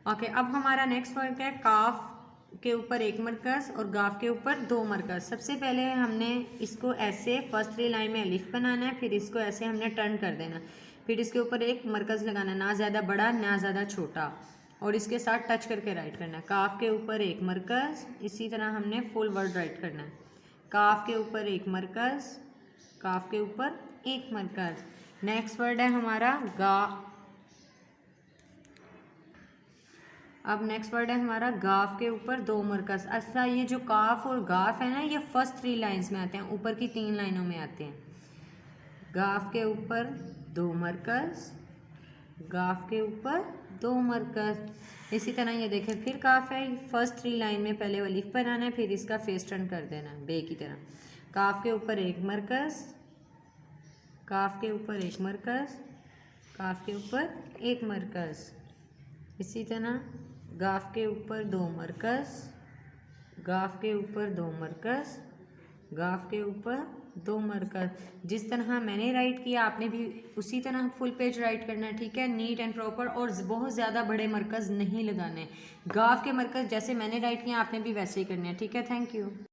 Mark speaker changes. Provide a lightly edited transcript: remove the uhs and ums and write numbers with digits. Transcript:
Speaker 1: Okay, अब हमारा next work है काफ के ऊपर एक मरकज़ और गाफ के ऊपर दो मरकज़। सबसे पहले हमने इसको ऐसे फर्स्ट 3 लाइन में अलिफ बनाना है, फिर इसको ऐसे हमने टर्न कर देना, फिर इसके ऊपर एक मरकज़ लगाना, ना ज़्यादा बड़ा ना ज़्यादा छोटा, और इसके साथ टच करके राइट करना है। काफ के ऊपर एक मरकज़, इसी तरह हमने फुल वर्ड राइट करना है। काफ के ऊपर एक मरकज़, काफ के ऊपर एक मरकज़। नेक्स्ट वर्ड है हमारा गा। अब नेक्स्ट वर्ड है हमारा गाफ के ऊपर दो मरकज़। अच्छा, ये जो काफ और गाफ है ना, ये फर्स्ट 3 लाइन्स में आते हैं, ऊपर की 3 लाइनों में आते हैं। गाफ के ऊपर दो मरकज़, गाफ के ऊपर दो मरकज़। इसी तरह ये देखें, फिर काफ है, फर्स्ट 3 लाइन में पहले अलिफ बनाना है, फिर इसका फेस टर्न कर देना है बे की तरह। काफ के ऊपर एक मरकज़, काफ के ऊपर एक मरकज़, काफ के ऊपर एक मरकज़। इसी तरह गाफ के ऊपर दो मरकज़, गाफ के ऊपर दो मरकज़, गाफ के ऊपर दो मरकज़। जिस तरह मैंने राइट किया आपने भी उसी तरह फुल पेज राइट करना है, ठीक है, नीट एंड प्रॉपर, और बहुत ज़्यादा बड़े मरकज़ नहीं लगाने। गाफ के मरकज़ जैसे मैंने राइट किया आपने भी वैसे ही करने हैं, ठीक है। Thank you.